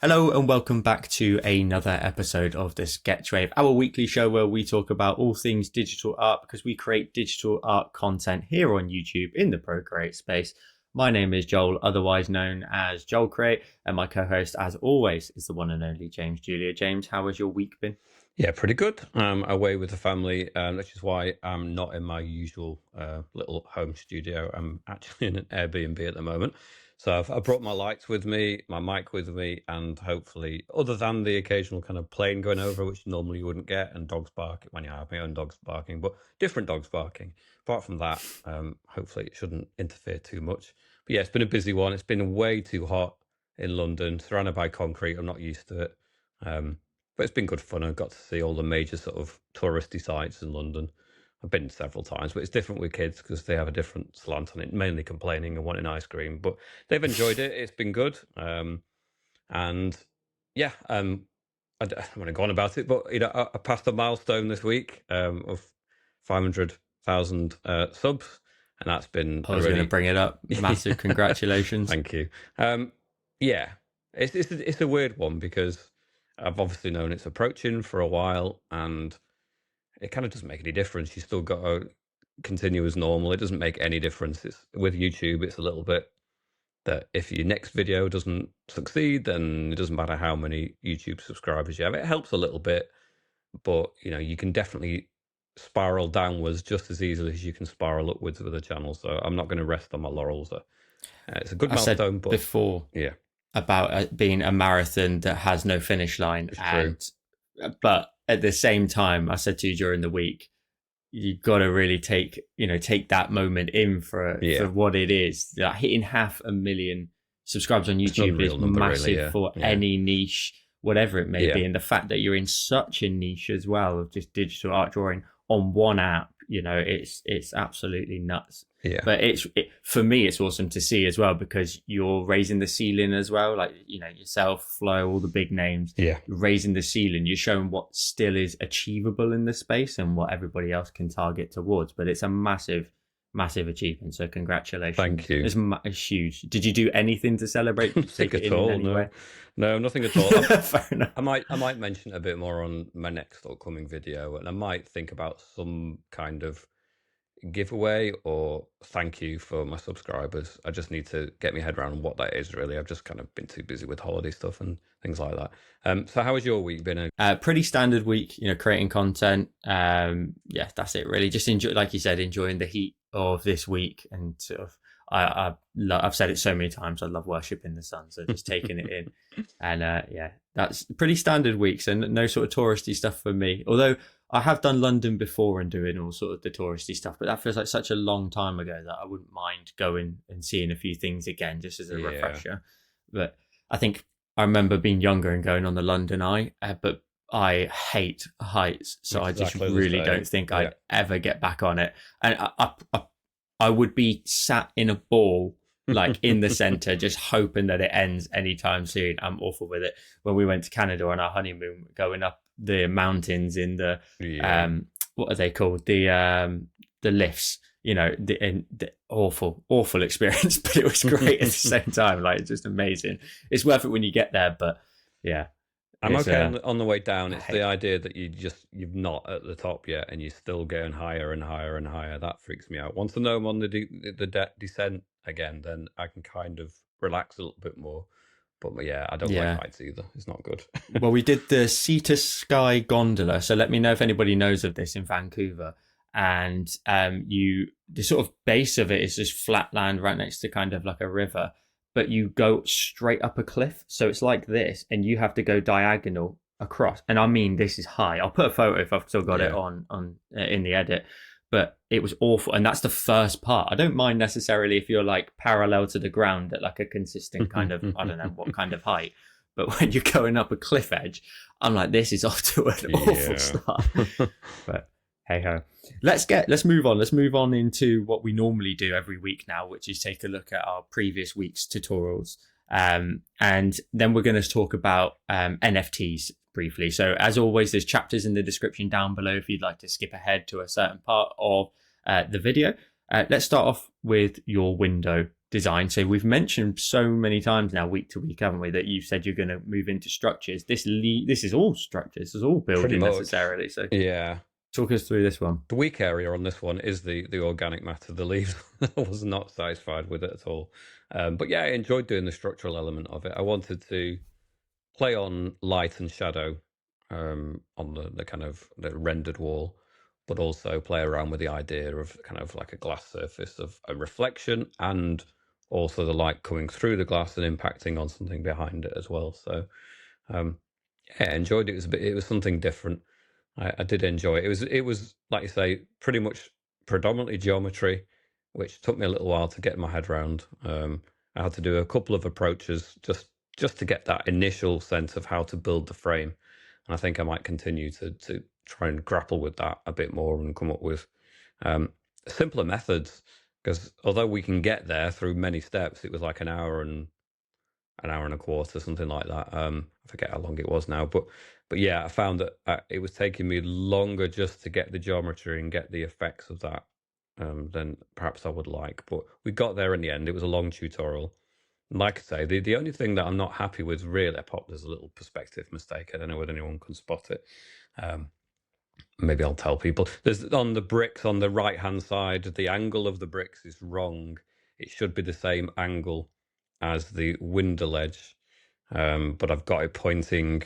Hello and welcome back to another episode of the Sketch Wave, our weekly show where we talk about all things digital art because we create digital art content here on YouTube in the Procreate space. My name is Joel, otherwise known as JoelCreate, and my co-host, as always, is the one and only James Julier. James, how has your week been? Yeah, pretty good. Away with the family, which is why I'm not in my usual little home studio. I'm actually in an Airbnb at the moment. So I brought my lights with me, my mic with me, and hopefully, other than the occasional kind of plane going over, which normally you wouldn't get, and dogs barking, when you have my own dogs barking, but different dogs barking. Apart from that, hopefully it shouldn't interfere too much. But yeah, it's been a busy one. It's been way too hot in London, surrounded by concrete. I'm not used to it. But it's been good fun. I got to see all the major sort of touristy sites in London. I've been several times, but it's different with kids because they have a different slant on it, mainly complaining and wanting ice cream. But they've enjoyed it. It's been good. And yeah, I don't want to go on about it, but I passed a milestone this week of 500,000 subs, and that's been. I was going to bring it up. Massive congratulations! Thank you. Yeah, it's a weird one because I've obviously known it's approaching for a while, and it kind of doesn't make any difference. You still got to continue as normal. It doesn't make any difference. With YouTube, it's a little bit that if your next video doesn't succeed, then it doesn't matter how many YouTube subscribers you have. It helps a little bit, but you can definitely spiral downwards just as easily as you can spiral upwards with a channel. So I'm not going to rest on my laurels. It's a good milestone, but before, yeah, about it being a marathon that has no finish line. But at the same time, I said to you during the week, you've got to really take that moment in for what it is. Like hitting 500,000 subscribers on YouTube is massive, really, for any niche, whatever it may be. And the fact that you're in such a niche as well of just digital art drawing on one app, it's absolutely nuts. Yeah. But for me, it's awesome to see as well because you're raising the ceiling as well. Like, yourself, Flo, all the big names. Yeah. You're raising the ceiling. You're showing what still is achievable in the space and what everybody else can target towards. But it's a massive, massive achievement. So congratulations. Thank you. It's huge. Did you do anything to celebrate? Nothing at all. No, nothing at all. Fair enough. I might mention it a bit more on my next upcoming video, and I might think about some kind of giveaway or thank you for my subscribers. I just need to get my head around what that is, really. I've just kind of been too busy with holiday stuff and things like that. So how has your week been? Pretty standard week, creating content. Yeah, that's it really. Just enjoy, like you said, enjoying the heat of this week, and sort of I've said it so many times, I love worshipping the sun, so just taking it in. And yeah, that's pretty standard weeks and no sort of touristy stuff for me, although I have done London before and doing all sort of the touristy stuff, but that feels like such a long time ago that I wouldn't mind going and seeing a few things again just as a refresher. But I think I remember being younger and going on the London Eye, but I hate heights, so I just really don't think I'd ever get back on it. And I would be sat in a ball, like in the center, just hoping that it ends anytime soon. I'm awful with it. When we went to Canada on our honeymoon, going up the mountains in the what are they called, the lifts, the awful experience, but it was great at the same time. Like, it's just amazing. It's worth it when you get there, but yeah, I'm okay on the way down. It's the idea that you've not at the top yet and you're still going higher and higher and higher. That freaks me out. Once I know I'm on the descent again, then I can kind of relax a little bit more. But yeah, I don't like heights either. It's not good. Well, we did the Sea to Sky gondola. So let me know if anybody knows of this in Vancouver. And the sort of base of it is just flat land right next to kind of like a river. But you go straight up a cliff. So it's like this, and you have to go diagonal across. And I mean, this is high. I'll put a photo if I've still got it on in the edit. But it was awful. And that's the first part. I don't mind necessarily if you're like parallel to the ground at like a consistent kind of, I don't know what kind of height. But when you're going up a cliff edge, I'm like, this is off to an awful start. But hey ho. Let's move on. Let's move on into what we normally do every week now, which is take a look at our previous week's tutorials. And then we're going to talk about NFTs briefly. So as always, there's chapters in the description down below if you'd like to skip ahead to a certain part of the video. Let's start off with your window design. So we've mentioned so many times now, week to week, haven't we, that you've said you're going to move into structures. This is all structures. This is all Pretty building much. necessarily. So Yeah. talk us through this one. The weak area on this one is the organic matter, the leaves. I was not satisfied with it at all. But yeah, I enjoyed doing the structural element of it. I wanted to play on light and shadow on the kind of the rendered wall, but also play around with the idea of kind of like a glass surface of a reflection, and also the light coming through the glass and impacting on something behind it as well. So um, yeah, I enjoyed it. It was something different. I did enjoy it. It was like you say, pretty much predominantly geometry, which took me a little while to get my head around. I had to do a couple of approaches just to get that initial sense of how to build the frame, and I think I might continue to try and grapple with that a bit more and come up with simpler methods. Because although we can get there through many steps, it was like an hour and a quarter, something like that. I forget how long it was now, but yeah, I found that it was taking me longer just to get the geometry and get the effects of that than perhaps I would like. But we got there in the end. It was a long tutorial. And like I say, the only thing that I'm not happy with, really, there's a little perspective mistake. I don't know whether anyone can spot it. Maybe I'll tell people. There's on the bricks on the right hand side, the angle of the bricks is wrong. It should be the same angle as the window ledge, but I've got it pointing,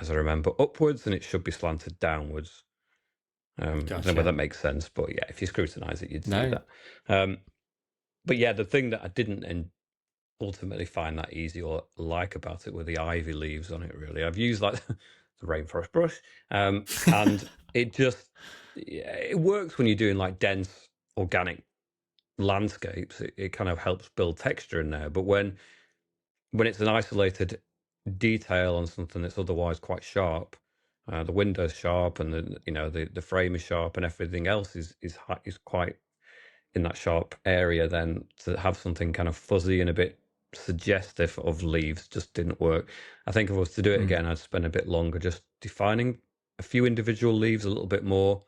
as I remember, upwards, and it should be slanted downwards. I don't know whether that makes sense, but yeah, if you scrutinize it, you'd see that. But yeah, the thing that I didn't ultimately find that easy or like about it were the ivy leaves on it, really. I've used like the rainforest brush, and it just, it works when you're doing like dense organic landscapes. It kind of helps build texture in there, but when it's an isolated detail on something that's otherwise quite sharp, the window's sharp, and the frame is sharp, and everything else is quite in that sharp area, then to have something kind of fuzzy and a bit suggestive of leaves just didn't work. I think if I was to do it again, I'd spend a bit longer just defining a few individual leaves a little bit more.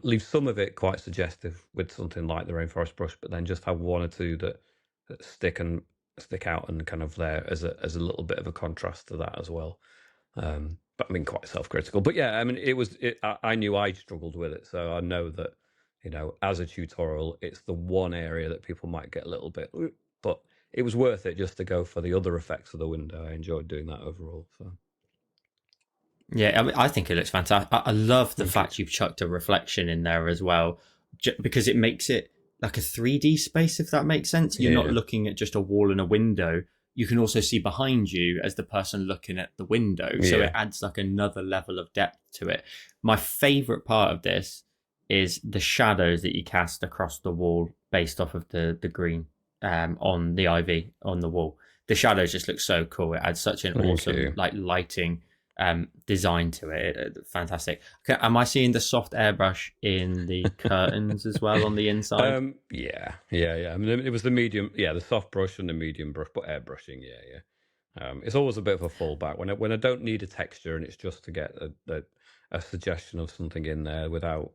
Leave some of it quite suggestive with something like the rainforest brush, but then just have one or two that stick out and kind of there as a little bit of a contrast to that as well. But I mean, quite self-critical. But yeah, I mean, I knew I struggled with it, so I know that as a tutorial, it's the one area that people might get a little bit, but it was worth it just to go for the other effects of the window. I enjoyed doing that overall. So. Yeah, I mean, I think it looks fantastic. I love the fact you've chucked a reflection in there as well, because it makes it like a 3D space, if that makes sense. You're not looking at just a wall and a window. You can also see behind you as the person looking at the window. So it adds like another level of depth to it. My favorite part of this is the shadows that you cast across the wall based off of the green on the ivy on the wall. The shadows just look so cool. It adds such an awesome like lighting design to it. Fantastic. Okay, am I seeing the soft airbrush in the curtains as well on the inside? Yeah. I mean, it was the medium, the soft brush and the medium brush, but airbrushing, it's always a bit of a fallback when I don't need a texture and it's just to get a suggestion of something in there without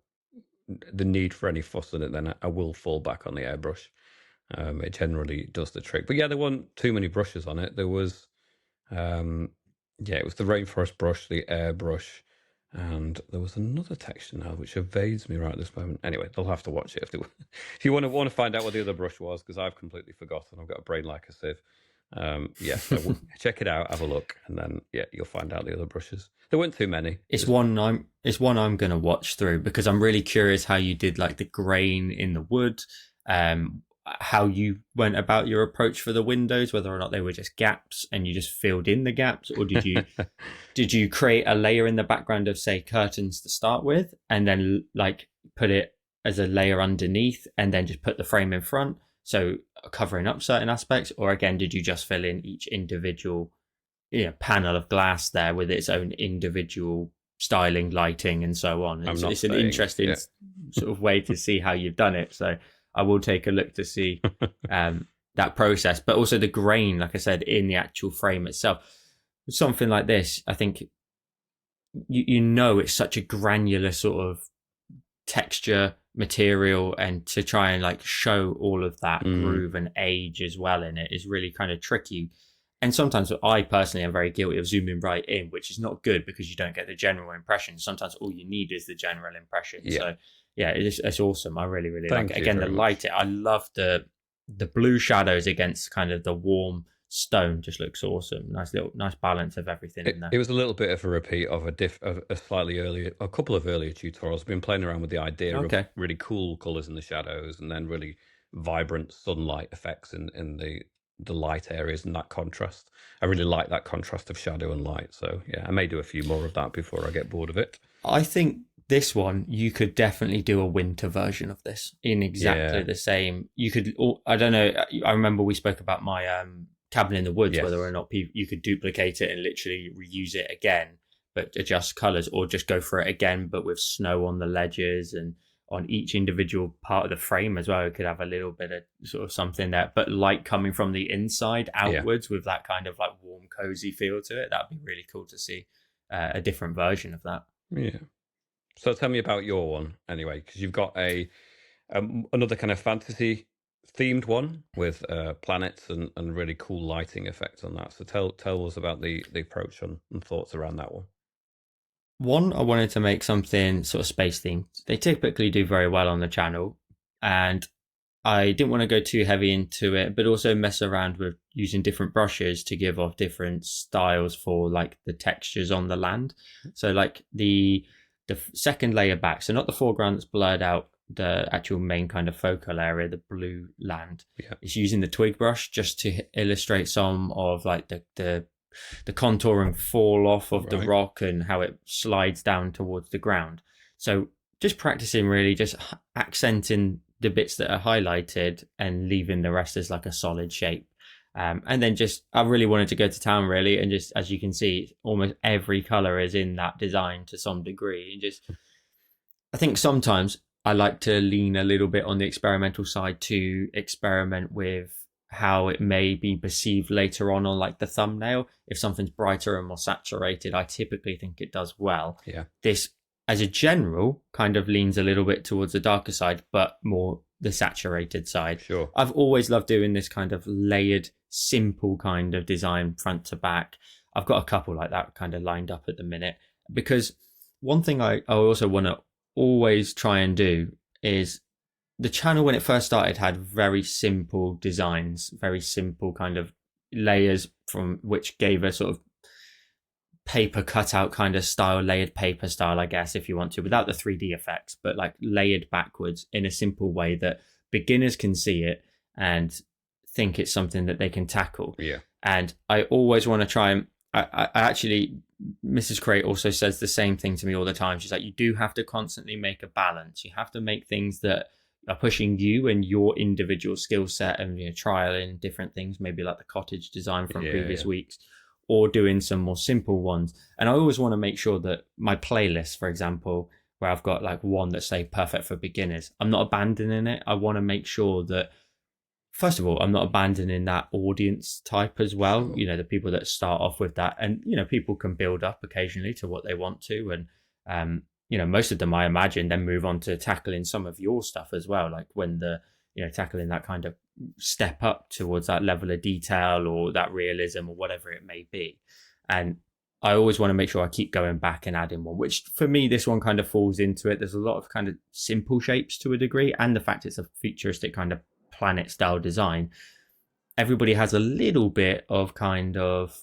the need for any fuss in it. Then I will fall back on the airbrush. It generally does the trick. But yeah, there weren't too many brushes on it. There was. It was the rainforest brush, the airbrush, and there was another texture now which evades me right at this moment. Anyway, they'll have to watch it if you want to find out what the other brush was, because I've completely forgotten. I've got a brain like a sieve. So check it out, have a look, and then you'll find out the other brushes. There weren't too many. It's one I'm gonna watch through, because I'm really curious how you did like the grain in the wood, how you went about your approach for the windows, whether or not they were just gaps and you just filled in the gaps, or did you create a layer in the background of, say, curtains to start with, and then like put it as a layer underneath and then just put the frame in front, so covering up certain aspects? Or again, did you just fill in each individual panel of glass there with its own individual styling, lighting, and so on? It's an interesting sort of way to see how you've done it. So I will take a look to see that process, but also the grain, like I said, in the actual frame itself. Something like this, I think, it's such a granular sort of texture material, and to try and like show all of that Mm. groove and age as well in it is really kind of tricky. And sometimes I personally am very guilty of zooming right in, which is not good because you don't get the general impression. Sometimes all you need is the general impression. Yeah. So yeah, it's awesome. I really, really like Thank it. you Again, the very much. light, I love the blue shadows against kind of the warm stone, just looks awesome. Nice balance of everything in there. It was a little bit of a repeat of a slightly earlier, a couple of earlier tutorials. I've been playing around with the idea of Okay. really cool colors in the shadows, and then really vibrant sunlight effects in the light areas and that contrast. I really like that contrast of shadow and light. So yeah, I may do a few more of that before I get bored of it. I think this one you could definitely do a winter version of this in exactly Yeah. the same. You could, I don't know. I remember we spoke about my cabin in the woods, Yes. whether or not you could duplicate it and literally reuse it again, but adjust colors, or just go for it again, but with snow on the ledges and on each individual part of the frame as well. It could have a little bit of sort of something there, but light coming from the inside outwards with that kind of like warm, cozy feel to it. That'd be really cool to see a different version of that. Yeah. So tell me about your one anyway, because you've got another kind of fantasy themed one with planets and really cool lighting effects on that. So tell us about the approach and thoughts around that one. One, I wanted to make something sort of space themed. They typically do very well on the channel, and I didn't want to go too heavy into it, but also mess around with using different brushes to give off different styles for like the textures on the land. So like the second layer back, so not the foreground that's blurred out, the actual main kind of focal area, the blue land. Yeah. It's using the twig brush just to illustrate some of like the contour and fall off of the Right. rock and how it slides down towards the ground. So just practicing, really just accenting the bits that are highlighted and leaving the rest as like a solid shape. And then just, I really wanted to go to town really. And just, as you can see, almost every color is in that design to some degree. And just, I think sometimes I like to lean a little bit on the experimental side to experiment with how it may be perceived later on like the thumbnail. If something's brighter and more saturated, I typically think it does well. Yeah. This, as a general, kind of leans a little bit towards the darker side, but more the saturated side. Sure. I've always loved doing this kind of layered, simple kind of design front to back. I've got a couple like that kind of lined up at the minute, because one thing I also want to always try and do is, the channel when it first started had very simple designs, very simple kind of layers from which gave a sort of paper cutout kind of style, layered paper style, I guess, if you want to, without the 3D effects, but like layered backwards in a simple way that beginners can see it and think it's something that they can tackle. Yeah. And I always want to try and I actually, Mrs. Create also says the same thing to me all the time. She's like, you do have to constantly make a balance. You have to make things that are pushing you and your individual skill set, and trialing different things, maybe like the cottage design from previous weeks, or doing some more simple ones. And I always want to make sure that my playlist, for example, where I've got like one that's say perfect for beginners, I'm not abandoning it. I want to make sure that, first of all, I'm not abandoning that audience type as well. Sure. The people that start off with that, and people can build up occasionally to what they want to, and most of them, I imagine, then move on to tackling some of your stuff as well, like when tackling that kind of step up towards that level of detail or that realism or whatever it may be. And I always want to make sure I keep going back and adding one, which for me, this one kind of falls into it. There's a lot of kind of simple shapes to a degree, and the fact it's a futuristic kind of planet style design. Everybody has a little bit of kind of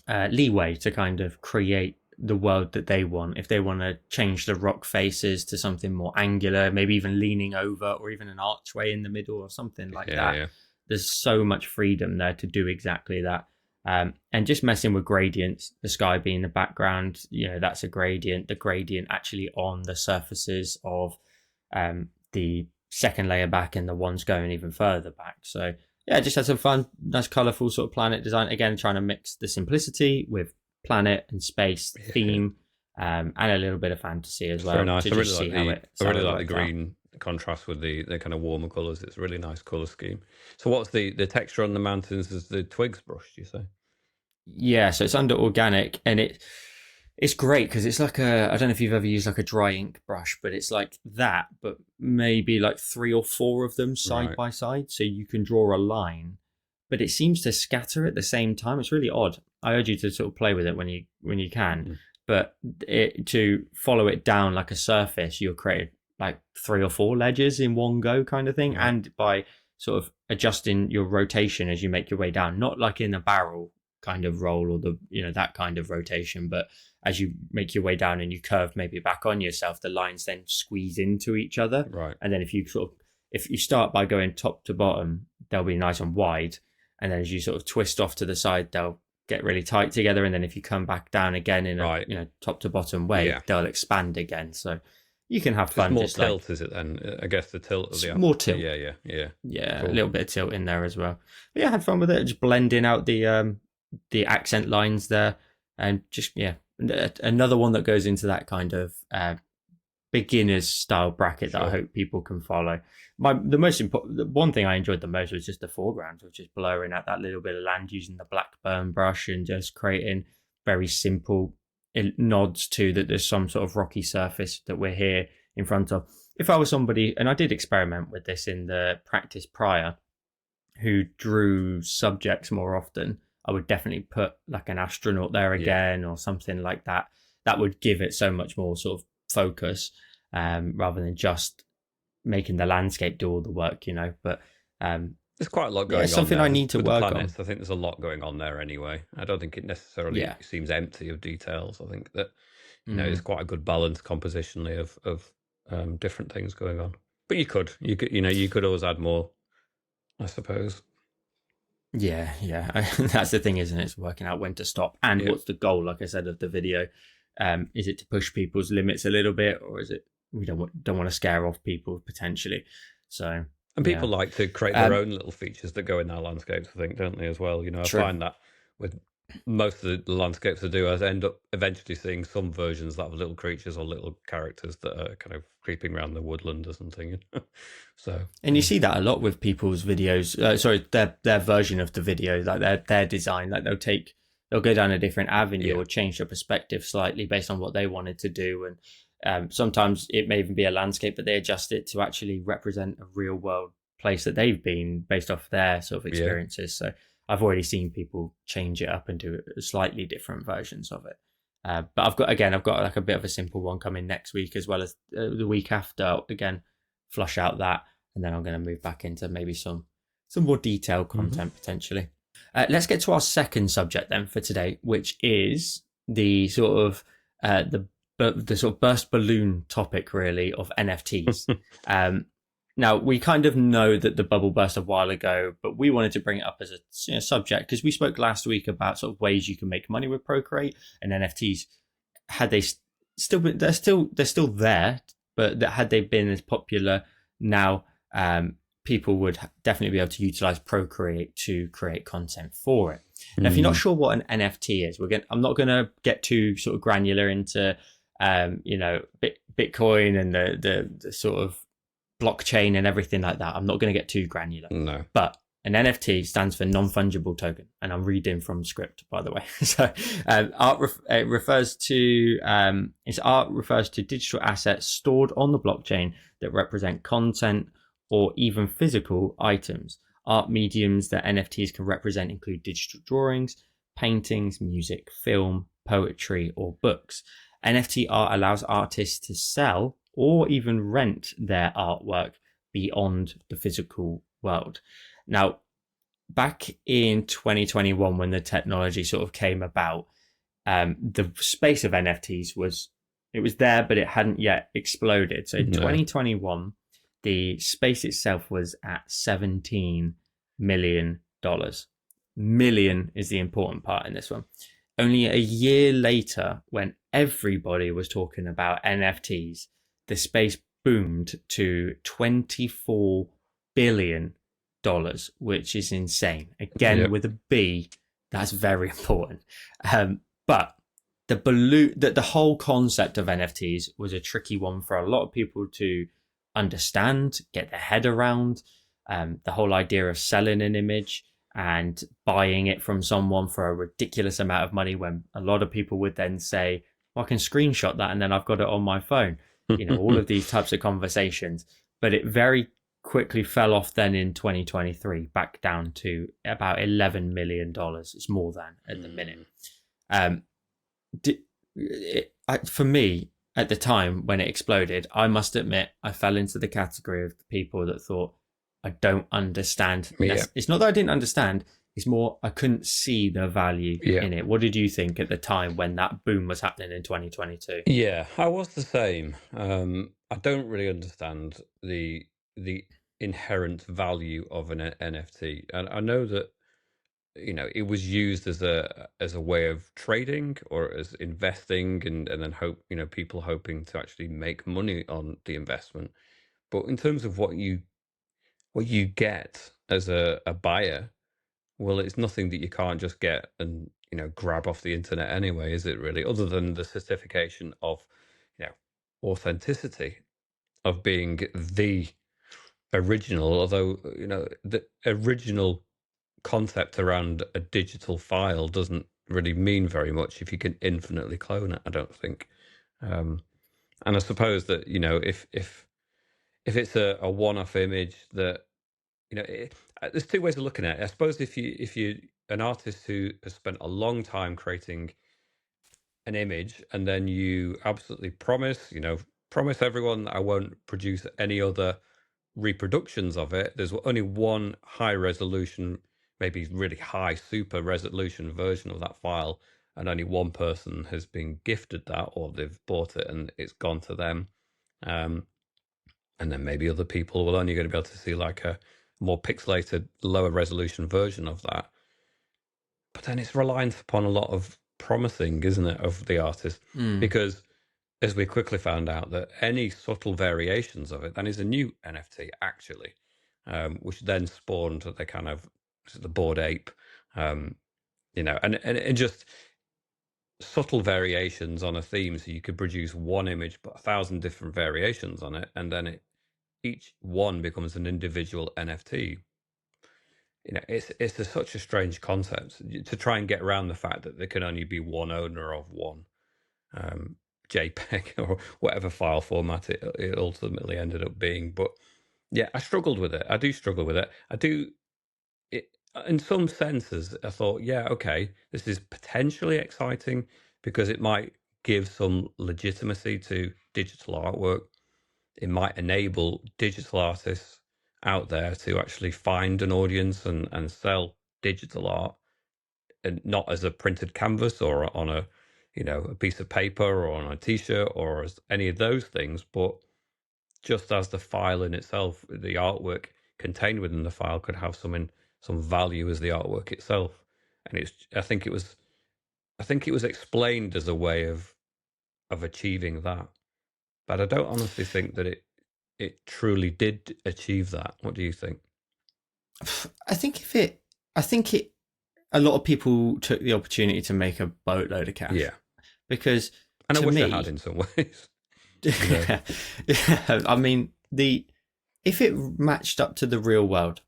leeway to kind of create the world that they want. If they want to change the rock faces to something more angular, maybe even leaning over, or even an archway in the middle or something like that. Yeah. There's so much freedom there to do exactly that. And just messing with gradients, the sky being the background, that's a gradient. The gradient actually on the surfaces of the second layer back and the ones going even further back. So yeah, just had some fun, nice, colorful sort of planet design. Again, trying to mix the simplicity with planet and space theme, and a little bit of fantasy as well. Very nice. I really like the green contrast with the kind of warmer colors. It's a really nice color scheme. So what's the texture on the mountains? Is the twigs brush, do you say? Yeah, so it's under organic, and It's great because it's like I don't know if you've ever used like a dry ink brush, but it's like that, but maybe like 3 or 4 of them side Right. by side. So you can draw a line, but it seems to scatter at the same time. It's really odd. I urge you to sort of play with it when you can. Mm. But to follow it down like a surface, you'll create like 3 or 4 ledges in one go kind of thing. Right. And by sort of adjusting your rotation as you make your way down, not like in a barrel kind of roll or that kind of rotation, but as you make your way down and you curve maybe back on yourself, the lines then squeeze into each other. Right. And then if you start by going top to bottom, they'll be nice and wide. And then as you sort of twist off to the side, they'll get really tight together. And then if you come back down again in Right. a top to bottom way, Yeah. they'll expand again. So you can have It's fun. more Just tilt, like, is it then? I guess the tilt of the more tilt. Yeah. A little bit of tilt in there as well. But yeah, I had fun with it. Just blending out the accent lines there, and just another one that goes into that kind of beginners style bracket that I hope people can follow. The one thing I enjoyed the most was just the foreground, which is blurring out that little bit of land using the black brush and just creating very simple nods to that there's some sort of rocky surface that we're here in front of. If I was somebody, and I did experiment with this in the practice prior, who drew subjects more often, I would definitely put like an astronaut there again or something like that. That would give it so much more sort of focus, rather than just making the landscape do all the work, But there's quite a lot going on. Something there. I need to With work the planets, on. I think there's a lot going on there anyway. I don't think it necessarily seems empty of details. I think that it's quite a good balance compositionally of different things going on. But you could always add more, I suppose. Yeah. That's the thing, isn't it? It's working out when to stop and what's the goal, like I said, of the video. Is it to push people's limits a little bit, or is it we don't want to scare off people potentially? So, and people like to create their own little features that go in their landscapes, I think, don't they, as well? I find that with most of the landscapes I do, I end up eventually seeing some versions that have little creatures or little characters that are kind of creeping around the woodland or something. And you see that a lot with people's videos. Their version of the video, like their design. Like they'll go down a different avenue or change their perspective slightly based on what they wanted to do. And sometimes it may even be a landscape, but they adjust it to actually represent a real world place that they've been based off their sort of experiences. So I've already seen people change it up and do slightly different versions of it. But I've got like a bit of a simple one coming next week as well as the week after. Again, flush out that, and then I'm going to move back into maybe some more detailed content potentially. Let's get to our second subject then for today, which is the sort of the sort of burst balloon topic really of NFTs. Now, we kind of know that the bubble burst a while ago, but we wanted to bring it up as a subject because we spoke last week about sort of ways you can make money with Procreate, and NFTs. Had they still been, they're still there, but had they been as popular now, people would definitely be able to utilize Procreate to create content for it. Now, if you're not sure what an NFT is, I'm not going to get too sort of granular into, Bitcoin and the sort of blockchain and everything like that. I'm not going to get too granular. No. But an NFT stands for non-fungible token, and I'm reading from script, by the way. So, art refers to digital assets stored on the blockchain that represent content or even physical items. Art mediums that NFTs can represent include digital drawings, paintings, music, film, poetry, or books. NFT art allows artists to sell or even rent their artwork beyond the physical world. Now, back in 2021, when the technology sort of came about, the space of NFTs was there, but it hadn't yet exploded. So in 2021, the space itself was at $17 million. Million is the important part in this one. Only a year later, when everybody was talking about NFTs, the space boomed to $24 billion, which is insane. Again, with a B, that's very important. But the whole concept of NFTs was a tricky one for a lot of people to understand, get their head around. The whole idea of selling an image and buying it from someone for a ridiculous amount of money, when a lot of people would then say, I can screenshot that and then I've got it on my phone. All of these types of conversations. But it very quickly fell off then in 2023, back down to about $11 million. It's more than at the minute. For me, at the time when it exploded, I must admit, I fell into the category of the people that thought, I don't understand. Yeah. It's not that I didn't understand. It's more, I couldn't see the value in it. What did you think at the time when that boom was happening in 2022? Yeah, I was the same. I don't really understand the inherent value of an NFT, and I know that it was used as a way of trading or as investing, and then people hoping to actually make money on the investment. But in terms of what you get as a buyer, well, it's nothing that you can't just get and grab off the internet anyway, is it really? Other than the certification of authenticity of being the original, although the original concept around a digital file doesn't really mean very much if you can infinitely clone it, I don't think. And I suppose that if it's a one-off image that there's two ways of looking at it. I suppose if you an artist who has spent a long time creating an image and then you absolutely promise everyone that I won't produce any other reproductions of it. There's only one high resolution, maybe really high super resolution version of that file, and only one person has been gifted that, or they've bought it and it's gone to them. And then maybe other people will only going to be able to see like a more pixelated, lower resolution version of that. But then it's reliant upon a lot of promising, isn't it, of the artist? Because as we quickly found out, that any subtle variations of it then is a new NFT actually, which then spawned the kind of the Bored Ape, and just subtle variations on a theme. So you could produce one image, but 1,000 different variations on it, and then each one becomes an individual NFT. It's such a strange concept to try and get around the fact that there can only be one owner of one JPEG or whatever file format it ultimately ended up being. But yeah, I struggled with it. I do struggle with it. I do. In some senses, I thought, yeah, okay, this is potentially exciting because it might give some legitimacy to digital artwork. It might enable digital artists out there to actually find an audience and sell digital art, and not as a printed canvas or on a piece of paper or on a t-shirt or as any of those things, but just as the file in itself, the artwork contained within the file could have some value as the artwork itself. And I think it was explained as a way of achieving that, but I don't honestly think that it truly did achieve that. What do you think? I think a lot of people took the opportunity to make a boatload of cash. Yeah, because and I wish I had in some ways. Yeah. I mean, if it matched up to the real world,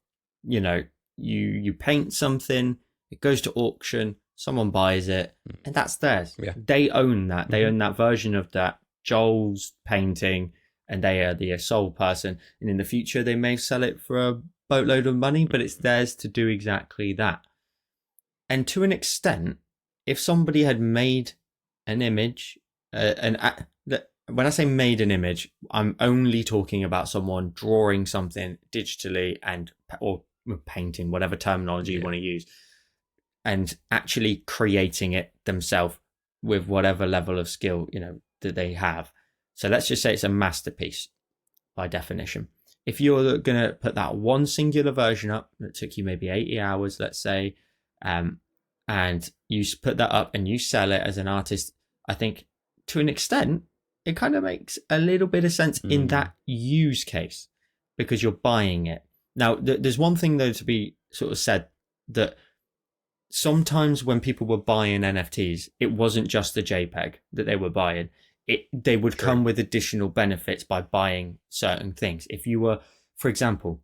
you paint something, it goes to auction, someone buys it, and that's theirs. Yeah. They own that. They own that version of that Joel's painting, and they are the sole person. And in the future, they may sell it for a boatload of money, but it's theirs to do exactly that. And to an extent, if somebody had made an image, when I say made an image, I'm only talking about someone drawing something digitally or painting, whatever terminology you want to use, and actually creating it themselves with whatever level of skill that they have. So let's just say it's a masterpiece by definition. If you're going to put that one singular version up that took you maybe 80 hours, let's say, and you put that up and you sell it as an artist, I think to an extent, it kind of makes a little bit of sense in that use case because you're buying it. Now, there's one thing though to be sort of said, that sometimes when people were buying NFTs, it wasn't just the JPEG that they were buying. They would come with additional benefits by buying certain things. If you were, for example,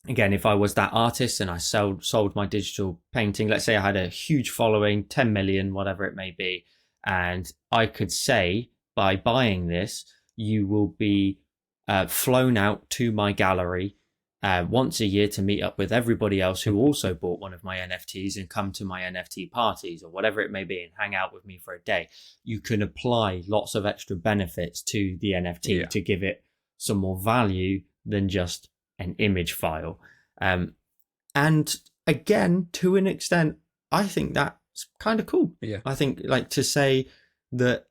again, if I was that artist and I sold my digital painting, let's say I had a huge following, 10 million, whatever it may be, And I could say, by buying this, you will be flown out to my gallery once a year to meet up with everybody else who also bought one of my NFTs and come to my NFT parties or whatever it may be and hang out with me for a day. You can apply lots of extra benefits to the NFT to give it some more value than just an image file. And again, to an extent, I think that's kind of cool. Yeah. I think, like, to say that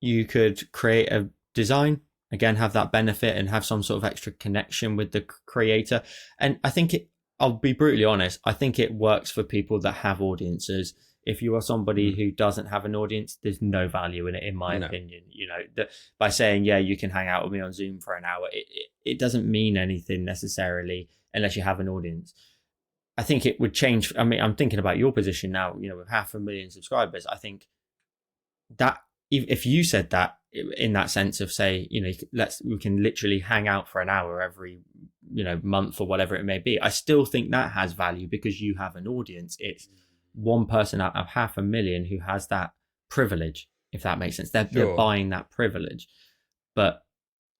you could create a design, again, have that benefit and have some sort of extra connection with the creator. And I think I'll be brutally honest, I think it works for people that have audiences. If you are somebody who doesn't have an audience, there's no value in it, in my opinion. You know, by saying, yeah, you can hang out with me on Zoom for an hour, it doesn't mean anything necessarily unless you have an audience. I think it would change. I mean, I'm thinking about your position now, you know, with 500,000 subscribers. I think that if you said that in that sense of, say, you know, we can literally hang out for an hour every, you know, month or whatever it may be, I still think that has value because you have an audience. It's one person out of 500,000 who has that privilege, if that makes sense. They're buying that privilege. But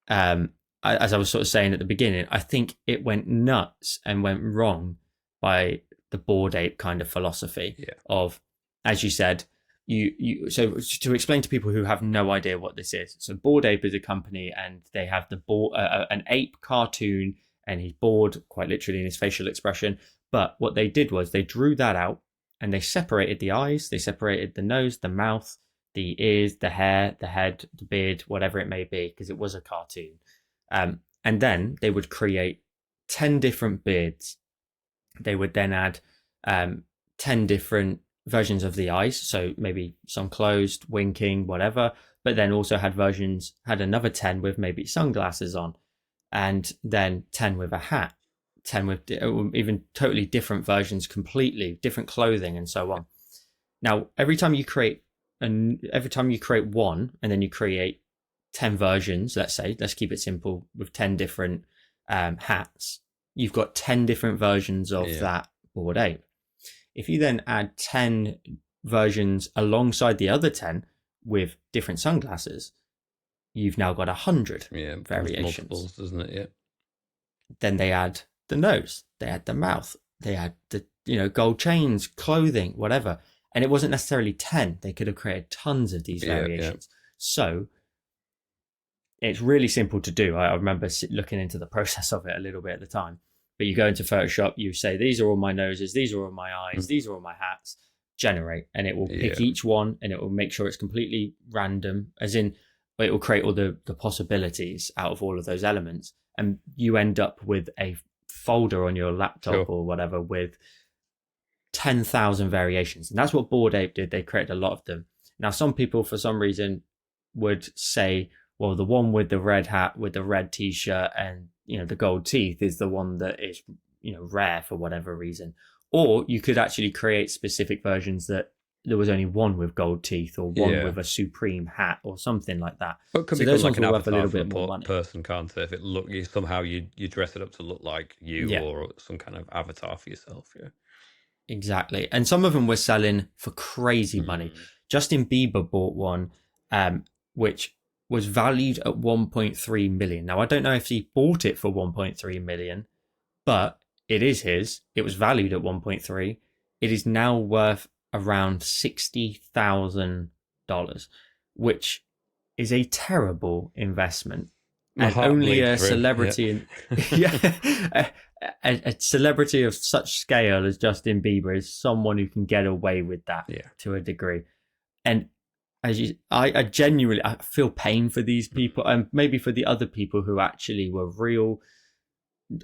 as I was sort of saying at the beginning, I think it went nuts and went wrong by the Bored Ape kind of philosophy of, as you said, so to explain to people who have no idea what this is. So Bored Ape is a company and they have an ape cartoon, and he's bored quite literally in his facial expression. But what they did was they drew that out and they separated the eyes, they separated the nose, the mouth, the ears, the hair, the head, the beard, whatever it may be, because it was a cartoon. And then they would create 10 different beards. They would then add 10 different versions of the eyes, so maybe some closed, winking, whatever, but then also had another 10 with maybe sunglasses on, and then 10 with a hat, 10 with even totally different versions, completely different clothing, and so on. Now, every time you create one and then you create 10 versions, let's keep it simple, with 10 different hats, you've got 10 different versions of that Bored Ape. If you then add 10 versions alongside the other 10 with different sunglasses, you've now got 100 variations. Multiples, doesn't it? Yeah. Then they add the nose, they add the mouth, they add the, you know, gold chains, clothing, whatever. And it wasn't necessarily 10. They could have created tons of these variations. So it's really simple to do. I remember looking into the process of it a little bit at the time. But you go into Photoshop, you say, these are all my noses, these are all my eyes, these are all my hats, generate. And it will pick each one and it will make sure it's completely random, as in it will create all the possibilities out of all of those elements. And you end up with a folder on your laptop or whatever with 10,000 variations. And that's what Bored Ape did. They created a lot of them. Now, some people, for some reason, would say, well, the one with the red hat, with the red t-shirt and, you know, the gold teeth is the one that is, you know, rare for whatever reason. Or you could actually create specific versions that there was only one with gold teeth or one with a supreme hat or something like that. But it could so be those like ones an will have a avatar little for bit a more money. person, can't it? If it look, somehow you dress it up to look like you or some kind of avatar for yourself. Yeah. Exactly. And some of them were selling for crazy money. Justin Bieber bought one, which was valued at 1.3 million. Now, I don't know if he bought it for 1.3 million, but it is his. It was valued at 1.3. It is now worth around $60,000, which is a terrible investment. And only a celebrity, a celebrity of such scale as Justin Bieber is someone who can get away with that to a degree. And I genuinely, I feel pain for these people, and maybe for the other people who actually were real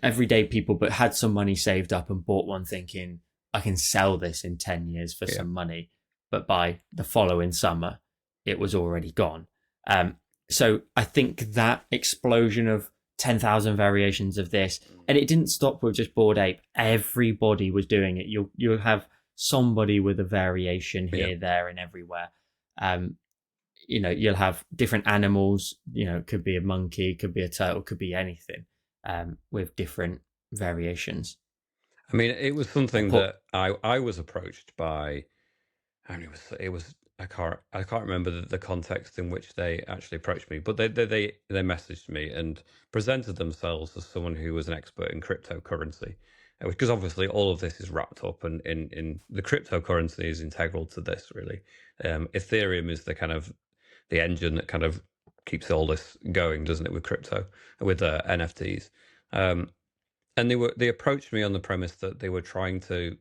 everyday people, but had some money saved up and bought one thinking, I can sell this in 10 years for some money. But by the following summer, it was already gone. So I think that explosion of 10,000 variations of this, and it didn't stop with just Bored Ape. Everybody was doing it. You'll have somebody with a variation here, there, and everywhere. You know, you'll have different animals. You know, it could be a monkey, could be a turtle, could be anything, with different variations. I mean, it was something that I was approached by. I mean, it was I can't remember the context in which they actually approached me, but they messaged me and presented themselves as someone who was an expert in cryptocurrency, because obviously all of this is wrapped up, and in the cryptocurrency is integral to this really. Ethereum is the kind of the engine that kind of keeps all this going, doesn't it, with crypto, with NFTs. Um, and they approached me on the premise that they were trying to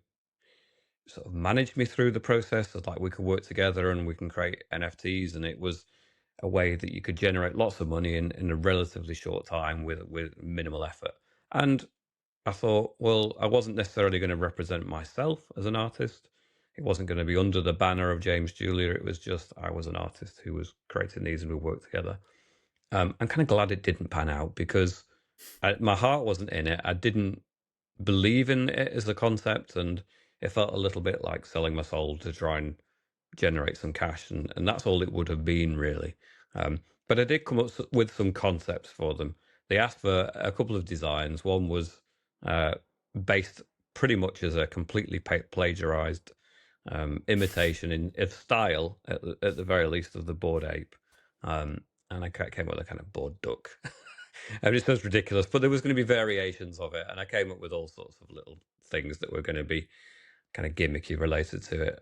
sort of manage me through the process of like we could work together and we can create NFTs, and it was a way that you could generate lots of money in a relatively short time with minimal effort. And I thought, well, I wasn't necessarily going to represent myself as an artist. It wasn't going to be under the banner of James Julier. It was just I was an artist who was creating these and we worked together. I'm kind of glad it didn't pan out because my heart wasn't in it. I didn't believe in it as a concept, and it felt a little bit like selling my soul to try and generate some cash, and that's all it would have been really. But I did come up with some concepts for them. They asked for a couple of designs. One was uh, based pretty much as a completely plagiarized imitation of style, at the very least, of the bored ape. And I came up with a kind of bored duck. And it sounds ridiculous, but there was going to be variations of it, and I came up with all sorts of little things that were going to be kind of gimmicky related to it.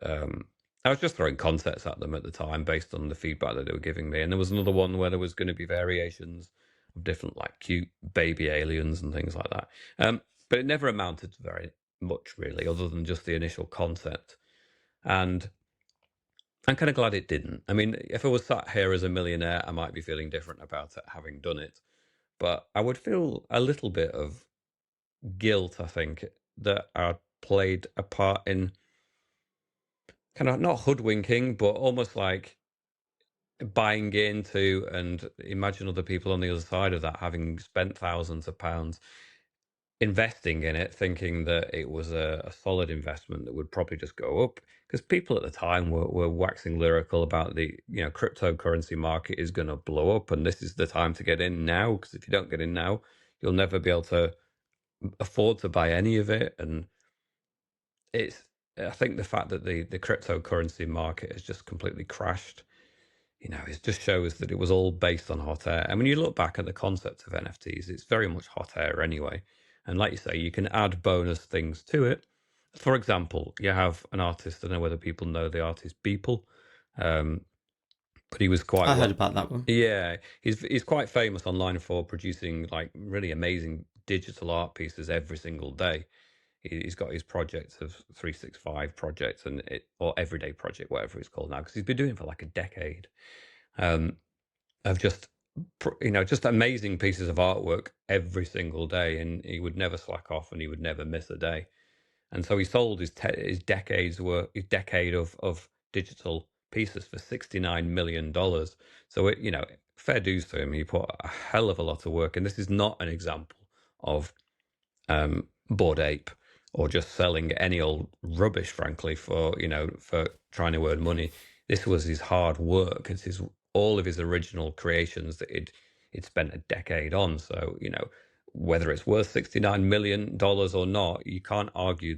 I was just throwing concepts at them at the time based on the feedback that they were giving me, and there was another one where there was going to be variations of different like cute baby aliens and things like that. But it never amounted to very much really, other than just the initial concept. And I'm kind of glad it didn't. I mean, if I was sat here as a millionaire, I might be feeling different about it having done it. But I would feel a little bit of guilt, I think, that I played a part in kind of not hoodwinking, but almost like buying into, and imagine other people on the other side of that having spent thousands of pounds investing in it, thinking that it was a solid investment that would probably just go up. Because people at the time were waxing lyrical about the cryptocurrency market is going to blow up, and this is the time to get in now. Because if you don't get in now, you'll never be able to afford to buy any of it. And it's I think the fact that the cryptocurrency market has just completely crashed, it just shows that it was all based on hot air. And when you look back at the concept of NFTs, it's very much hot air anyway. And like you say, you can add bonus things to it. For example, you have an artist, I don't know whether people know the artist Beeple, um, but he was quite I heard well. about that one. Yeah, he's quite famous online for producing like really amazing digital art pieces every single day. He's got his projects of 365 projects or everyday project, whatever it's called now, because he's been doing it for like a decade, um, of just amazing pieces of artwork every single day, and he would never slack off, and he would never miss a day. And so he sold his decade of digital pieces for $69 million. So fair dues to him. He put a hell of a lot of work, and this is not an example of Bored Ape or just selling any old rubbish, frankly, for trying to earn money. This was his hard work. It's all of his original creations that he'd spent a decade on. So whether it's worth $69 million or not, you can't argue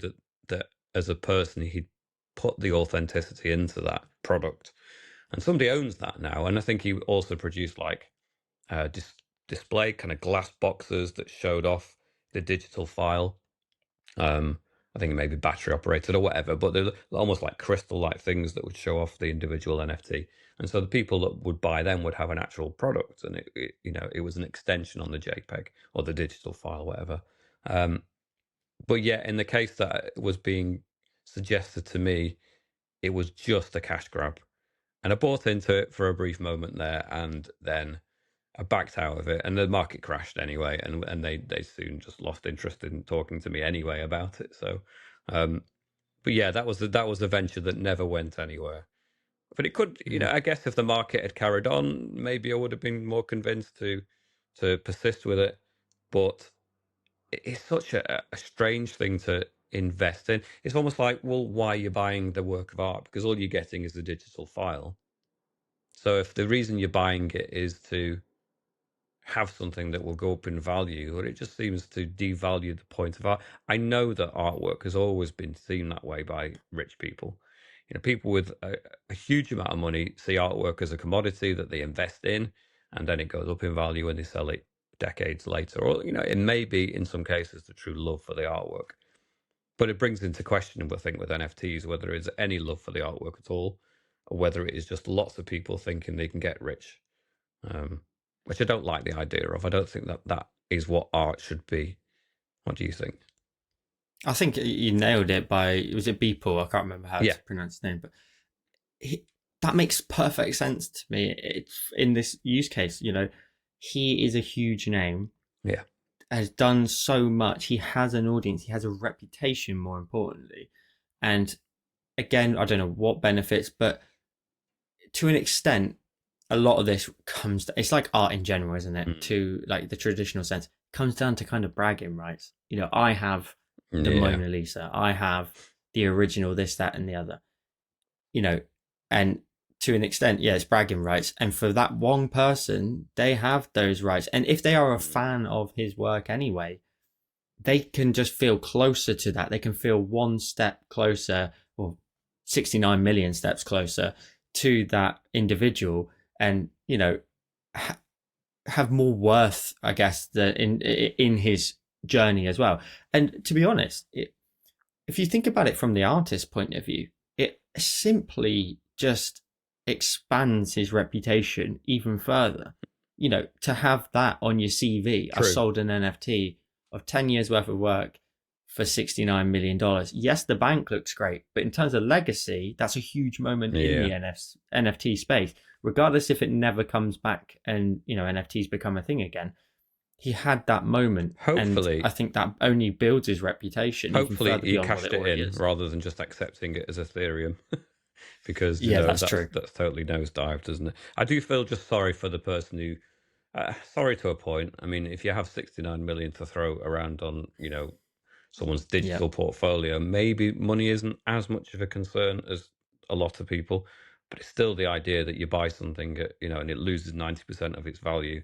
that as a person he'd put the authenticity into that product, and somebody owns that now. And I think he also produced like display kind of glass boxes that showed off the digital file. I think it may be battery operated or whatever, but they're almost like crystal-like things that would show off the individual NFT. And so the people that would buy them would have an actual product, and it was an extension on the JPEG or the digital file, whatever. But yeah, in the case that was being suggested to me, it was just a cash grab, and I bought into it for a brief moment there, and then I backed out of it, and the market crashed anyway, and they soon just lost interest in talking to me anyway about it. So, um, but yeah, that was a venture that never went anywhere. But it could, Mm. I guess if the market had carried on, maybe I would have been more convinced to persist with it. But it's such a strange thing to invest in. It's almost like, well, why are you buying the work of art? Because all you're getting is a digital file. So if the reason you're buying it is to have something that will go up in value, or it just seems to devalue the point of art. I know that artwork has always been seen that way by rich people. People with a huge amount of money see artwork as a commodity that they invest in, and then it goes up in value when they sell it decades later. Or, it may be in some cases the true love for the artwork. But it brings into question, I think, with NFTs, whether there is any love for the artwork at all, or whether it is just lots of people thinking they can get rich, um, which I don't like the idea of. I don't think that that is what art should be. What do you think? I think you nailed it was it Beeple? I can't remember how Yeah. to pronounce his name, but that makes perfect sense to me. It's in this use case, he is a huge name. Yeah. Has done so much. He has an audience. He has a reputation, more importantly. And again, I don't know what benefits, but to an extent, a lot of this it's like art in general, isn't it? To like the traditional sense, comes down to kind of bragging rights. I have the Mona Lisa. I have the original, this, that, and the other. And to an extent, yeah, it's bragging rights. And for that one person, they have those rights. And if they are a fan of his work anyway, they can just feel closer to that. They can feel one step closer, or 69 million steps closer to that individual, and have more worth, I guess, in his journey as well. And to be honest, if you think about it from the artist's point of view, it simply just expands his reputation even further. To have that on your CV, I sold an NFT of 10 years worth of work for $69 million. Yes, the bank looks great, but in terms of legacy, that's a huge moment in the NFT space, regardless if it never comes back and, NFTs become a thing again. He had that moment. Hopefully. And I think that only builds his reputation. Hopefully he cashed it in rather than just accepting it as Ethereum. Because that's true. That's totally nosedived, isn't it? I do feel just sorry for the person who, sorry to a point. I mean, if you have 69 million to throw around on, someone's digital portfolio, maybe money isn't as much of a concern as a lot of people, but it's still the idea that you buy something, and it loses 90% of its value.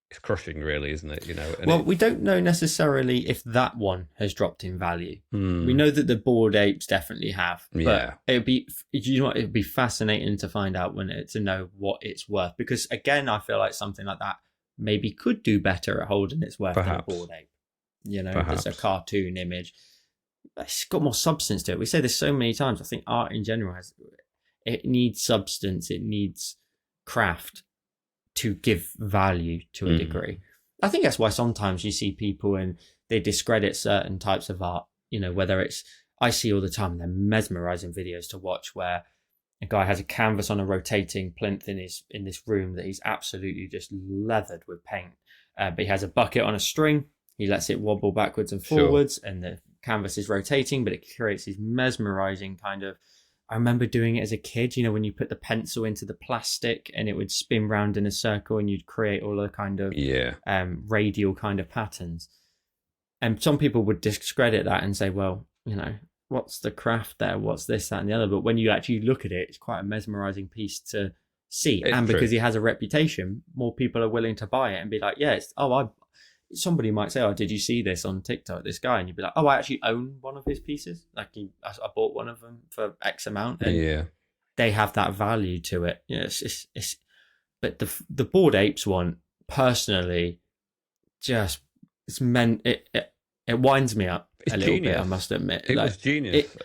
It's crushing, really, isn't it? Well, we don't know necessarily if that one has dropped in value. We know that the Bored Apes definitely have. But it'd be fascinating to find out to know what it's worth. Because again, I feel like something like that maybe could do better at holding its worth than a Bored Ape. It's a cartoon image. It's got more substance to it. We say this so many times. I think art in general it needs substance. It needs craft to give value to a degree. I think that's why sometimes you see people and they discredit certain types of art, whether I see all the time, they're mesmerizing videos to watch where a guy has a canvas on a rotating plinth in this room that he's absolutely just leathered with paint. But he has a bucket on a string. He lets it wobble backwards and forwards, and the canvas is rotating, but it creates these mesmerizing kind of. I remember doing it as a kid, when you put the pencil into the plastic and it would spin round in a circle and you'd create all the kind of radial kind of patterns. And some people would discredit that and say, well, what's the craft there? What's this, that, and the other? But when you actually look at it, it's quite a mesmerizing piece to see. It's true. Because he has a reputation, more people are willing to buy it and be like, yeah, somebody might say, oh, did you see this on TikTok, this guy? And you'd be like, oh, I actually own one of his pieces. Like I bought one of them for X amount. And they have that value to it. But the Bored Apes one, personally, just it's meant it winds me up a little bit, I must admit. It was genius,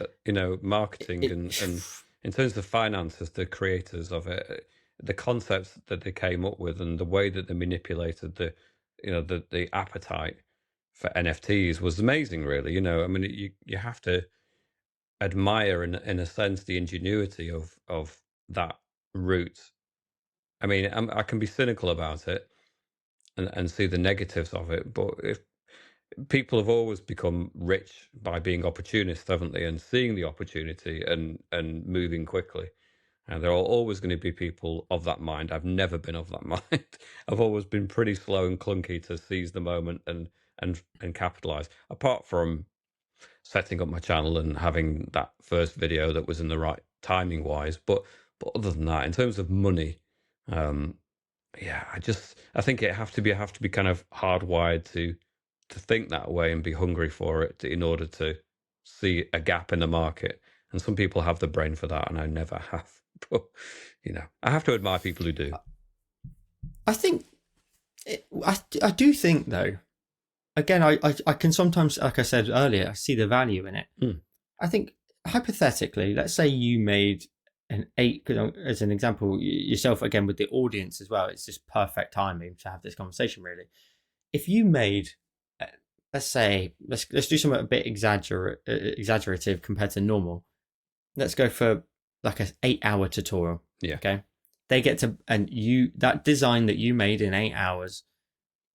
marketing and in terms of finances, the creators of it, the concepts that they came up with and the way that they manipulated the appetite for NFTs was amazing, really. I mean, you have to admire in a sense the ingenuity of that route. I mean, I can be cynical about it and see the negatives of it, but if people have always become rich by being opportunists, haven't they, and seeing the opportunity and moving quickly. And there are always going to be people of that mind. I've never been of that mind. I've always been pretty slow and clunky to seize the moment and capitalize. Apart from setting up my channel and having that first video that was in the right timing wise, but other than that, in terms of money, I think I have to be kind of hardwired to think that way and be hungry for it in order to see a gap in the market And some people have the brain for that, and I never have. But I have to admire people who do. I think I do think though. Again, I can sometimes, like I said earlier, I see the value in it. I think hypothetically, let's say you made an 8, as an example, yourself again with the audience as well. It's just perfect timing to have this conversation. Really, if you made, let's say, let's do something a bit exaggerative compared to normal. Let's go for like an 8-hour tutorial. Yeah. Okay. They get to, and that design that you made in 8 hours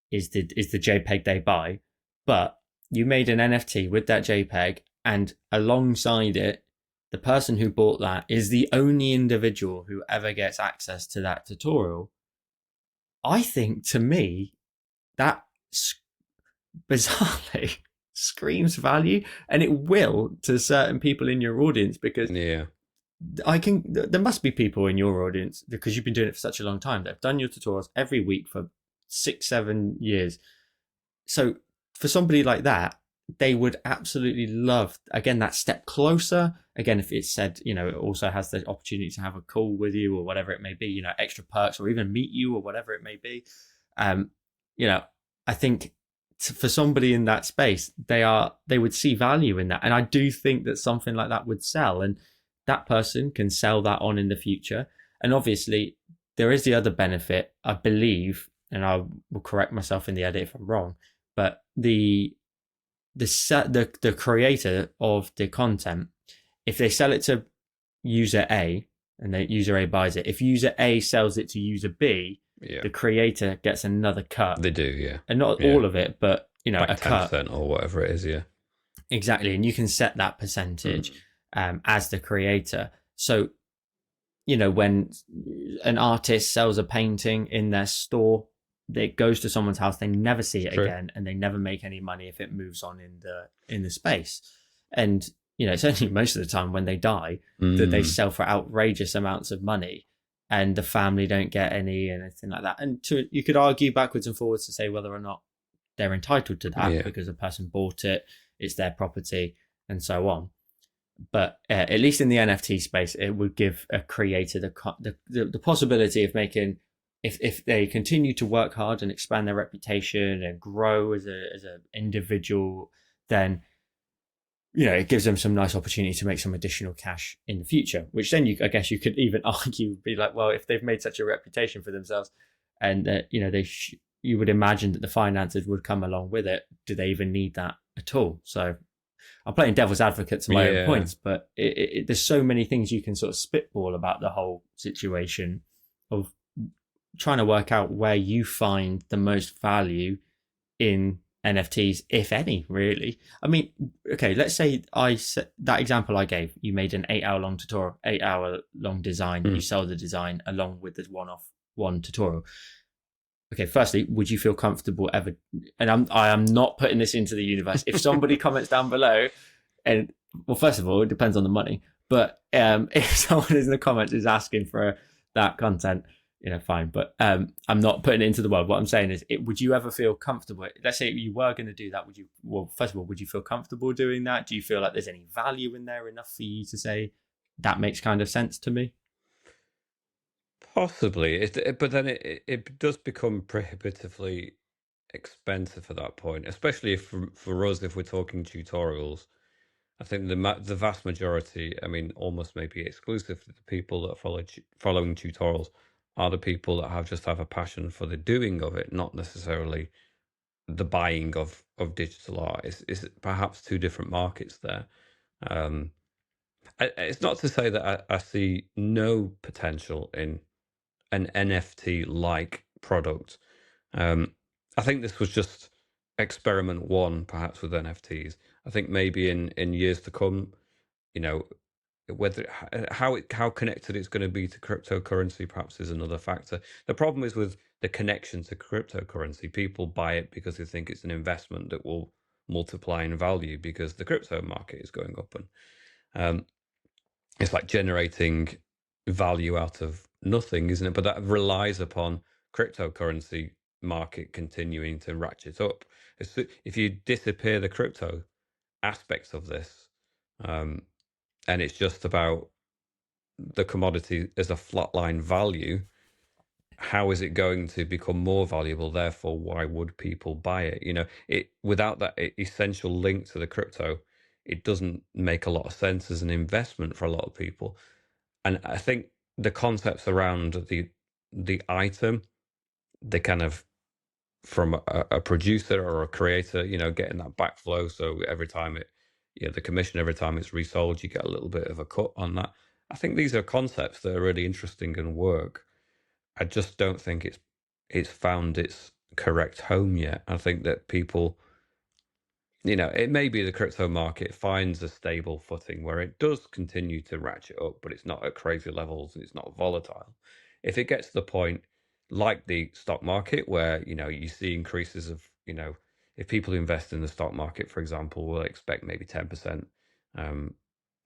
is the JPEG they buy, but you made an NFT with that JPEG, and alongside it, the person who bought that is the only individual who ever gets access to that tutorial. I think, to me, that bizarrely screams value, and it will to certain people in your audience, because there must be people in your audience, because you've been doing it for such a long time, they've done your tutorials every week for 6-7 years. So for somebody like that, they would absolutely love, again, that step closer. Again, if it's said, it also has the opportunity to have a call with you or whatever it may be, extra perks, or even meet you or whatever it may be. I think for somebody in that space, they would see value in that. And I do think that something like that would sell, and that person can sell that on in the future. And obviously there is the other benefit, I believe, and I will correct myself in the edit if I'm wrong, but the creator of the content, if they sell it to user A and the user A buys it, if user A sells it to user B, the creator gets another cut. They do, yeah. And not all of it, but like a 10% cut or whatever it is, yeah. Exactly. And you can set that percentage as the creator. So, when an artist sells a painting in their store, it goes to someone's house, they never see it again, and they never make any money if it moves on in the space. And it's only most of the time when they die that they sell for outrageous amounts of money, and the family don't get anything like that. And you could argue backwards and forwards to say whether or not they're entitled to that because the person bought it, it's their property, and so on. But at least in the NFT space, it would give a creator the possibility of making, if they continue to work hard and expand their reputation and grow as an individual, then it gives them some nice opportunity to make some additional cash in the future. Which then I guess you could even argue, be like, well, if they've made such a reputation for themselves, and you would imagine that the finances would come along with it, do they even need that at all? So I'm playing devil's advocate to my own points, but there's so many things you can sort of spitball about the whole situation of trying to work out where you find the most value in NFTs, if any, really. I mean, okay, let's say that example I gave, you made an 8-hour long tutorial, 8-hour long design, you sell the design along with this one tutorial. Okay, firstly, would you feel comfortable ever? And I am not putting this into the universe. If somebody comments down below, and well, first of all, it depends on the money. But if someone in the comments is asking for that content, fine. But I'm not putting it into the world. What I'm saying is, would you ever feel comfortable? Let's say you were going to do that. Would you? Well, first of all, would you feel comfortable doing that? Do you feel like there's any value in there enough for you to say that makes kind of sense to me? Possibly, but then it does become prohibitively expensive at that point, especially if for us, if we're talking tutorials. I think the vast majority, I mean, almost maybe exclusively the people that following tutorials are the people that just have a passion for the doing of it, not necessarily the buying of digital art. Is perhaps two different markets there. It's not to say that I see no potential in an NFT like product. I think this was just experiment one, perhaps, with NFTs. I think maybe in years to come, whether how connected it's going to be to cryptocurrency perhaps is another factor. The problem is with the connection to cryptocurrency, people buy it because they think it's an investment that will multiply in value because the crypto market is going up, and it's like generating value out of nothing, isn't it? But that relies upon cryptocurrency market continuing to ratchet up. If you disappear the crypto aspects of this, and it's just about the commodity as a flatline value, how is it going to become more valuable? Therefore, why would people buy it? It without that essential link to the crypto, it doesn't make a lot of sense as an investment for a lot of people. And I think the concepts around the item, they kind of from a producer or a creator, getting that backflow. So every time the commission, every time it's resold, you get a little bit of a cut on that. I think these are concepts that are really interesting and work. I just don't think it's found its correct home yet. I think that people, it may be the crypto market finds a stable footing where it does continue to ratchet up, but it's not at crazy levels and it's not volatile. If it gets to the point like the stock market where, you see increases of, if people invest in the stock market, for example, will expect maybe 10%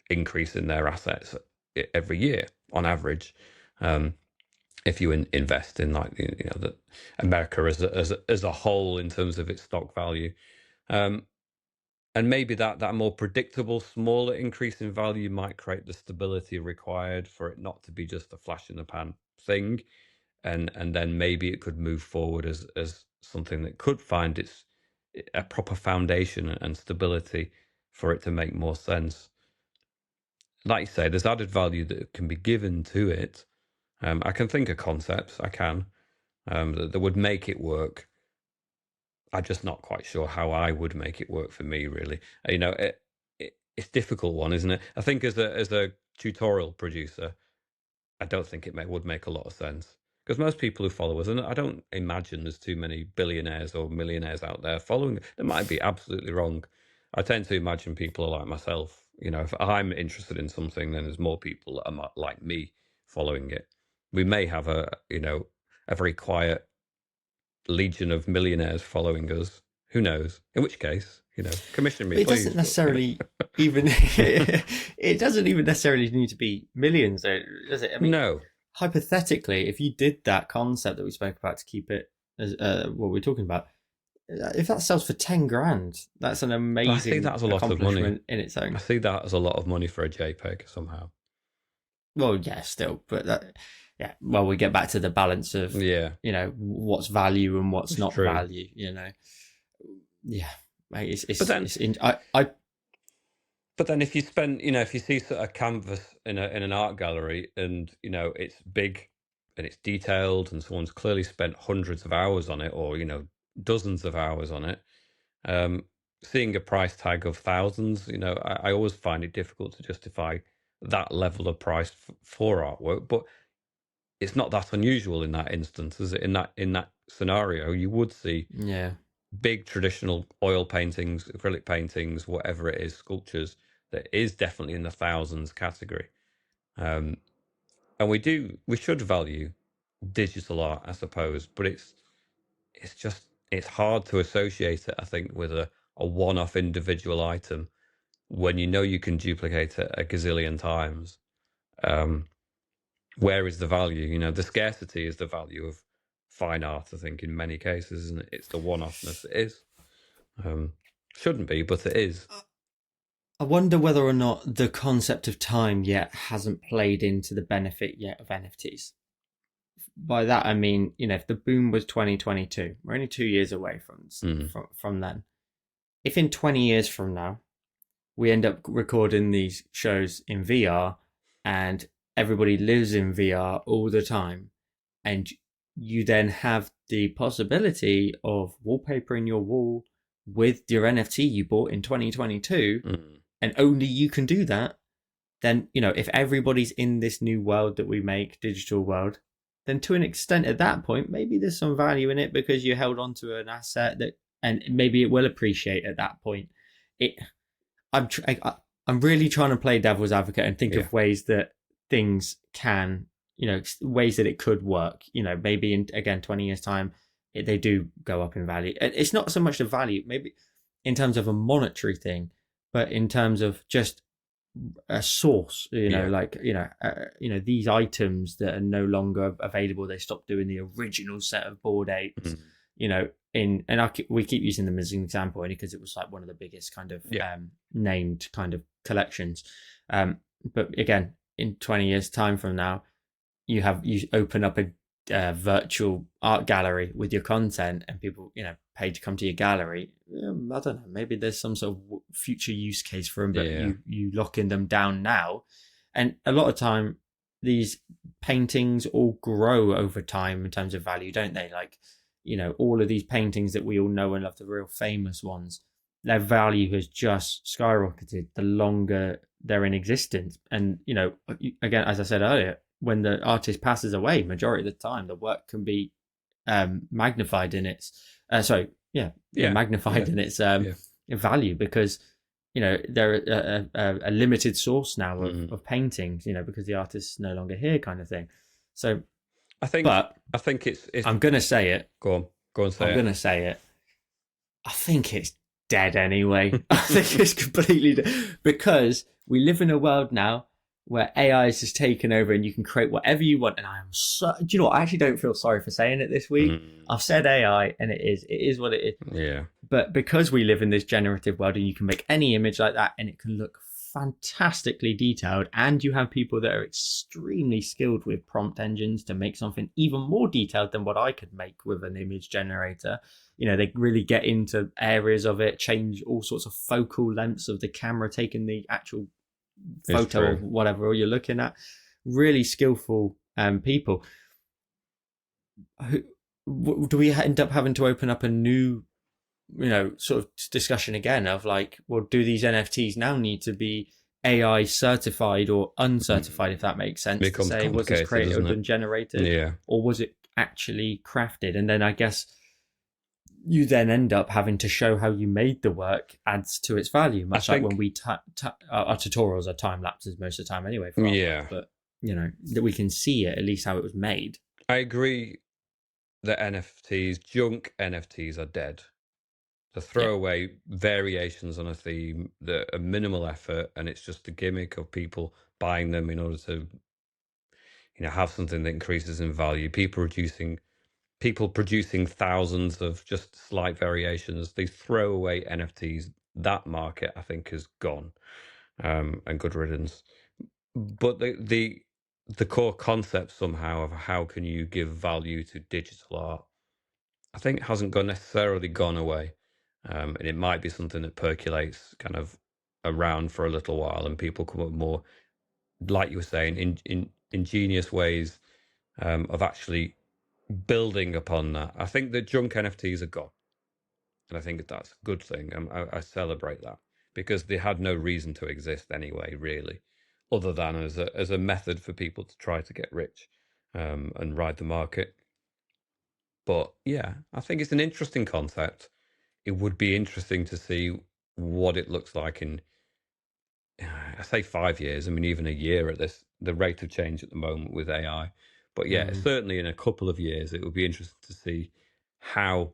increase in their assets every year on average. If you invest in like the America as a whole in terms of its stock value, and maybe that more predictable smaller increase in value might create the stability required for it not to be just a flash in the pan thing, and then maybe it could move forward as something that could find a proper foundation and stability for it to make more sense. Like you say, there's added value that can be given to it. I can think of concepts, I can, that would make it work. I'm just not quite sure how I would make it work for me, really. It's a difficult one, isn't it? I think as a tutorial producer, I don't think it would make a lot of sense. Because most people who follow us, and I don't imagine there's too many billionaires or millionaires out there following. They might be absolutely wrong. I tend to imagine people are like myself. If I'm interested in something, then there's more people that are like me following it. We may have a very quiet legion of millionaires following us. Who knows? In which case, commission me, It please. doesn't necessarily even it doesn't even necessarily need to be millions, though, does it? I mean, No, hypothetically, if you did that concept that we spoke about to keep it as what we're talking about, if that sells for 10 grand, that's an but I see amazing that as a lot of money. accomplishment in its I own. see that as a lot of money for a JPEG somehow. Well, yeah, still, but yeah. Well, we get back to the balance of Yeah, what's value and what's it's not true. value. Yeah, mate, But then, I but then, if you spend, if you see a canvas in an art gallery, and it's big and it's detailed, and someone's clearly spent hundreds of hours on it, or dozens of hours on it, um, seeing a price tag of thousands, I always find it difficult to justify that level of price for artwork. But it's not that unusual in that instance, is it? In that scenario, you would see yeah. big traditional oil paintings, acrylic paintings, whatever it is, sculptures that is definitely in the thousands category. Um, and we should value digital art, I suppose, but it's hard to associate it, I think, with a one-off individual item when you can duplicate it a gazillion times. Um, where is the value? The scarcity is the value of fine art, I think, in many cases, and it's the one-offness it is. Um, shouldn't be, but it is. I wonder whether or not the concept of time yet hasn't played into the benefit yet of NFTs. By that I mean, if the boom was 2022, we're only 2 years away from then. If in 20 years from now we end up recording these shows in VR and everybody lives in VR all the time, and you then have the possibility of wallpapering your wall with your NFT you bought in 2022, and only you can do that, then, if everybody's in this new world that we make, digital world, then to an extent at that point, maybe there's some value in it because you held on to an asset and maybe it will appreciate at that point. It, I'm really trying to play devil's advocate and think of ways that things can, ways that it could work. Maybe in, again, 20 years time, they do go up in value. It's not so much the value, maybe in terms of a monetary thing, but in terms of just a source, these items that are no longer available, they stopped doing the original set of Bored Apes, we keep using them as an example only because it was like one of the biggest kind of named kind of collections. but again, in 20 years time from now, you open up a virtual art gallery with your content, and people pay to come to your gallery. I don't know, maybe there's some sort of future use case for them, but Yeah. you locking them down now. And a lot of time these paintings all grow over time in terms of value, don't they? Like, all of these paintings that we all know and love, the real famous ones, their value has just skyrocketed the longer they're in existence. And again, as I said earlier, when the artist passes away, majority of the time the work can be magnified in its magnified in its Yeah. value, because they're a limited source now Mm. of paintings, because the artist's no longer here, kind of thing. So, I think but I think it's I'm gonna say it. go on, say I'm it. gonna say it. I think it's dead anyway. I think it's completely dead, because we live in a world now where AI is just taken over and you can create whatever you want. And I am so, do you know what? I actually don't feel sorry for saying it this week. Mm. I've said AI, and it is what it is. Yeah. But because we live in this generative world and you can make any image like that and it can look fantastically detailed, and you have people that are extremely skilled with prompt engines to make something even more detailed than what I could make with an image generator. They really get into areas of it, change all sorts of focal lengths of the camera, taking the actual photo of whatever you're looking at. Really skillful people. Do we end up having to open up a new sort of discussion again of like, well, do these NFTs now need to be AI certified or uncertified, if that makes sense? Becomes to say, was this created and generated, Yeah. or was it actually crafted? And then I guess you then end up having to show how you made the work adds to its value, much like when we our tutorials are time lapses most of the time anyway for our work, but that we can see it, at least how it was made. I agree that junk NFTs are dead. The throwaway variations on a theme that are minimal effort, and it's just the gimmick of people buying them in order to have something that increases in value. People producing thousands of just slight variations. These throwaway NFTs, that market I think is gone, and good riddance. But the core concept somehow of how can you give value to digital art, I think hasn't necessarily gone away. And it might be something that percolates kind of around for a little while, and people come up with more, like you were saying, in ingenious ways of actually building upon that. I think the junk NFTs are gone, and I think that's a good thing. I celebrate that, because they had no reason to exist anyway, really, other than as a method for people to try to get rich and ride the market. But yeah, I think it's an interesting concept. It would be interesting to see what it looks like in, I say 5 years, I mean, even a year at the rate of change at the moment with AI. But yeah, certainly in a couple of years, it would be interesting to see how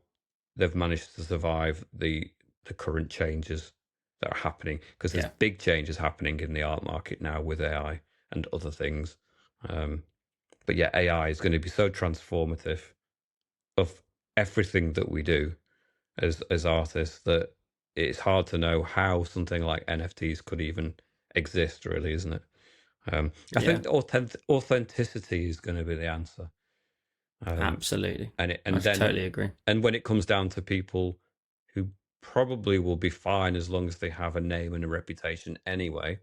they've managed to survive the current changes that are happening, because there's big changes happening in the art market now with AI and other things. But yeah, AI is going to be so transformative of everything that we do as artists that it's hard to know how something like NFTs could even exist, really, isn't it? I think authenticity is going to be the answer. Absolutely. And I totally agree. And when it comes down to people who probably will be fine as long as they have a name and a reputation anyway,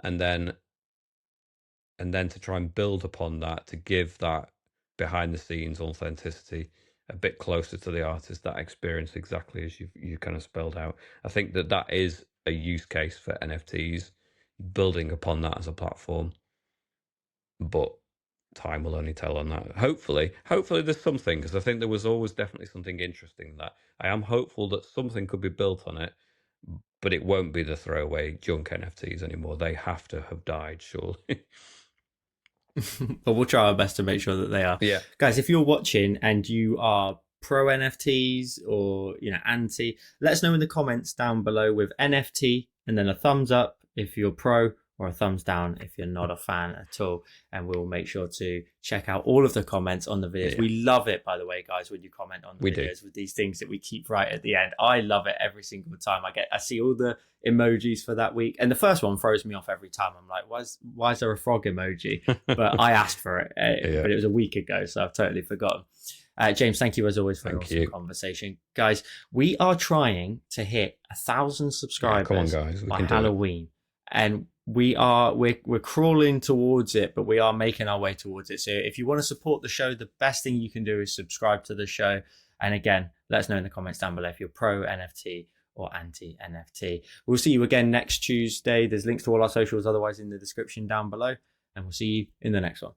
and then to try and build upon that to give that behind the scenes authenticity a bit closer to the artist, that experience exactly as you kind of spelled out. I think that is a use case for NFTs, building upon that as a platform. But time will only tell on that. Hopefully there's something, because I think there was always definitely something interesting in that. I am hopeful that something could be built on it, but it won't be the throwaway junk NFTs anymore. They have to have died, surely. But we'll try our best to make sure that they are. Yeah. Guys, if you're watching and you are pro NFTs or anti, let us know in the comments down below with NFT and then a thumbs up if you're pro, or a thumbs down if you're not a fan at all. And we'll make sure to check out all of the comments on the videos. Yeah. We love it, by the way, guys, when you comment on the videos with these things that we keep right at the end. I love it every single time. I see all the emojis for that week, and the first one throws me off every time. I'm like, why is there a frog emoji? But I asked for it, but it was a week ago, so I've totally forgotten. James, thank you as always for an awesome conversation. Guys, we are trying to hit 1,000 subscribers come on, guys. by Halloween. And we're crawling towards it, but we are making our way towards it. So if you want to support the show, the best thing you can do is subscribe to the show. And again, let us know in the comments down below if you're pro NFT or anti NFT. We'll see you again next Tuesday. There's links to all our socials otherwise in the description down below. And we'll see you in the next one.